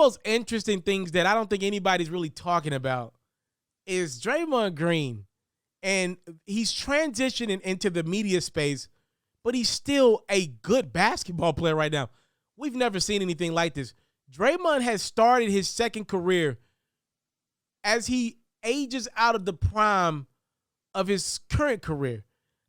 most interesting things that I don't think anybody's really talking about is Draymond Green. And he's transitioning into the media space, but he's still a good basketball player right now. We've never seen anything like this. Draymond has started his second career as he ages out of the prime of his current career.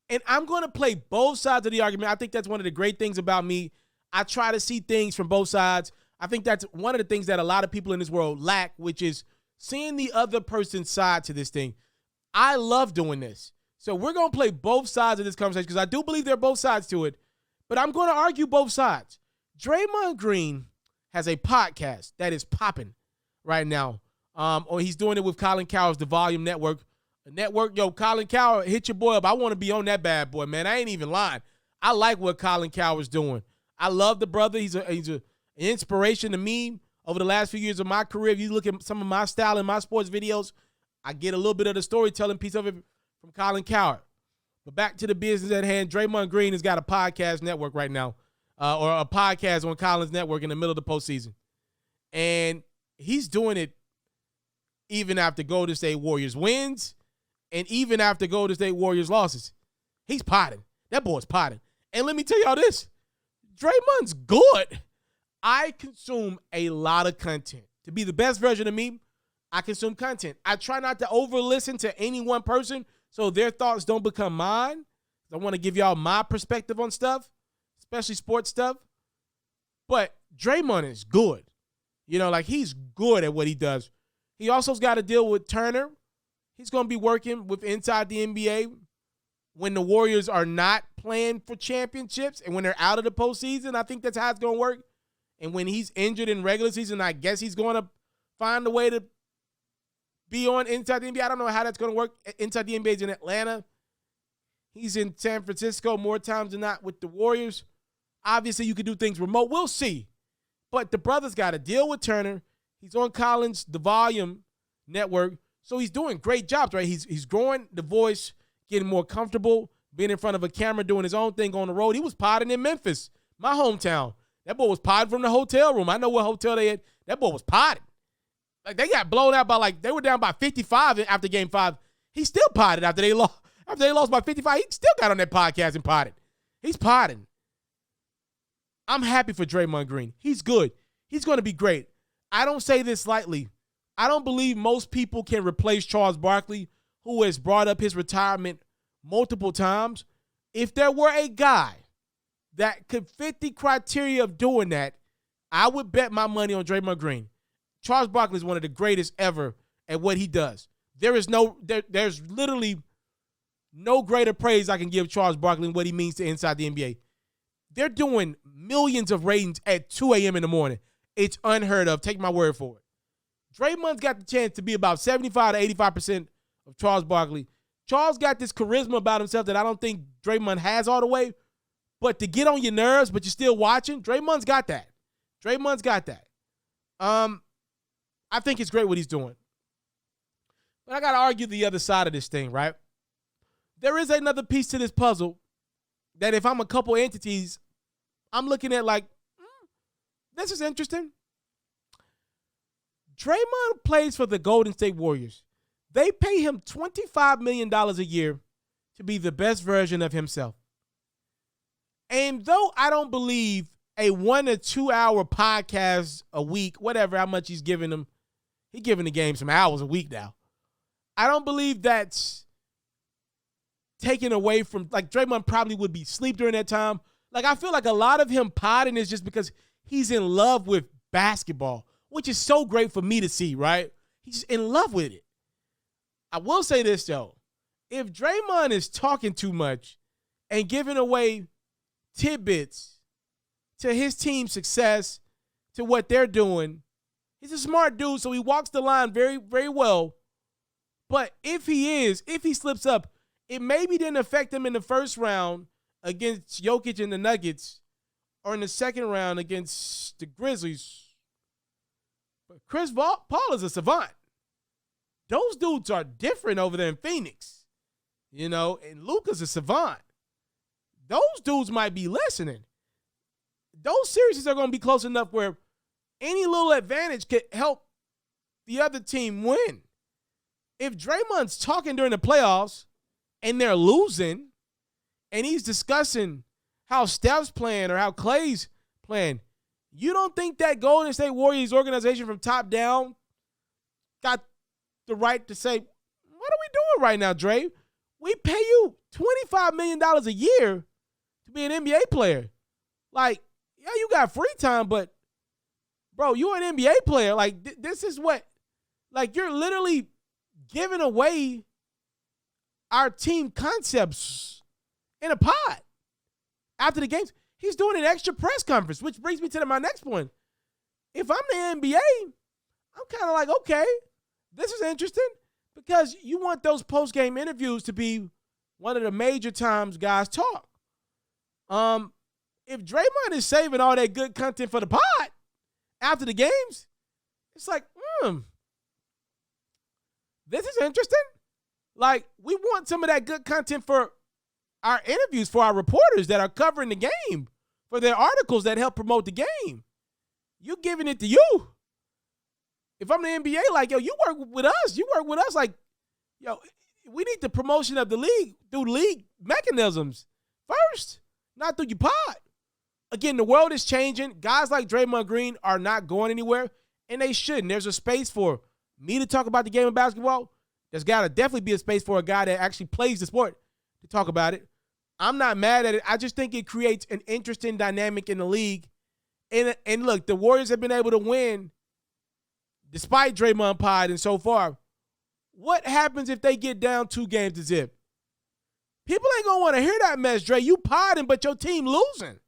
And I'm going to play both sides of the argument. I think that's one of the great things about me. I try to see things from both sides. I think that's one of the things that a lot of people in this world lack, which is seeing the other person's side to this thing. I love doing this. So we're going to play both sides of this conversation because I do believe there are both sides to it. But I'm going to argue both sides. Draymond Green has a podcast that is popping right now. Or he's doing it with Colin Cowherd's The Volume Network. Colin Cowherd, hit your boy up. I want to be on that bad boy, man. I ain't even lying. I like what Colin Cowherd's doing. I love the brother. He's an inspiration to me over the last few years of my career. If you look at some of my style in my sports videos, I get a little bit of the storytelling piece of it from Colin Cowherd. But back to the business at hand, Draymond Green has got a podcast network right now, or a podcast on Colin's network in the middle of the postseason. And he's doing it even after Golden State Warriors wins and even after Golden State Warriors losses. He's potting. That boy's potting. And let me tell y'all this. Draymond's good. I consume a lot of content. To be the best version of me, I consume content. I try not to over-listen to any one person so their thoughts don't become mine. I want to give y'all my perspective on stuff, especially sports stuff. But Draymond is good. He's good at what he does. He also's got to deal with Turner. He's going to be working with inside the NBA when the Warriors are not playing for championships and when they're out of the postseason. I think that's how it's going to work. And when he's injured in regular season, I guess he's going to find a way to be on inside the NBA. I don't know how that's going to work. Inside the NBA is in Atlanta. He's in San Francisco more times than not with the Warriors. Obviously, you could do things remote. We'll see. But the brother's got to deal with Turner. He's on Colin's The Volume Network. So he's doing great jobs, right? He's growing the voice, getting more comfortable, being in front of a camera, doing his own thing on the road. He was potting in Memphis, my hometown. That boy was potting from the hotel room. I know what hotel they had. That boy was potting. They got blown out by they were down by 55 after game 5. He still potted after they lost. After they lost by 55, he still got on that podcast and potted. He's potting. I'm happy for Draymond Green. He's good. He's going to be great. I don't say this lightly. I don't believe most people can replace Charles Barkley, who has brought up his retirement multiple times. If there were a guy that could fit the criteria of doing that, I would bet my money on Draymond Green. Charles Barkley is one of the greatest ever at what he does. There's literally no greater praise I can give Charles Barkley and what he means to inside the NBA. They're doing millions of ratings at 2 a.m. in the morning. It's unheard of. Take my word for it. Draymond's got the chance to be about 75 to 85% of Charles Barkley. Charles got this charisma about himself that I don't think Draymond has all the way. But to get on your nerves, but you're still watching, Draymond's got that. Draymond's got that. I think it's great what he's doing. But I got to argue the other side of this thing, right? There is another piece to this puzzle that if I'm a couple entities, I'm looking at this is interesting. Draymond plays for the Golden State Warriors. They pay him $25 million a year to be the best version of himself. And though I don't believe a 1 or 2 hour podcast a week, whatever, how much he's giving them, he's giving the game some hours a week now. I don't believe that's taken away from, Draymond probably would be asleep during that time. I feel like a lot of him potting is just because he's in love with basketball, which is so great for me to see, right? He's in love with it. I will say this, though. If Draymond is talking too much and giving away tidbits to his team's success, to what they're doing, he's a smart dude, so he walks the line very, very well. But if he slips up, it maybe didn't affect him in the first round against Jokic and the Nuggets or in the second round against the Grizzlies. But Chris Paul is a savant. Those dudes are different over there in Phoenix, and Luka's a savant. Those dudes might be listening. Those series are going to be close enough where any little advantage could help the other team win. If Draymond's talking during the playoffs and they're losing, and he's discussing how Steph's playing or how Klay's playing, you don't think that Golden State Warriors organization from top down got the right to say, what are we doing right now, Dre? We pay you $25 million a year to be an NBA player. Like, yeah, you got free time, but, bro, you're an NBA player. Like, this is what, like, you're literally giving away our team concepts in a pod. After the games, he's doing an extra press conference, which brings me to my next point. If I'm the NBA, I'm kind of like, okay, this is interesting because you want those post-game interviews to be one of the major times guys talk. If Draymond is saving all that good content for the pod after the games, it's like, this is interesting. Like, we want some of that good content for our interviews, for our reporters that are covering the game, for their articles that help promote the game. You giving it to you. If I'm the NBA, like, yo, you work with us. Like, yo, we need the promotion of the league through league mechanisms first, not through your pod. Again, the world is changing. Guys like Draymond Green are not going anywhere, and they shouldn't. There's a space for me to talk about the game of basketball. There's got to definitely be a space for a guy that actually plays the sport to talk about it. I'm not mad at it. I just think it creates an interesting dynamic in the league. And look, the Warriors have been able to win despite Draymond pod and so far. What happens if they get down 2-0? People ain't going to want to hear that mess, Dre. You podding, but your team losing.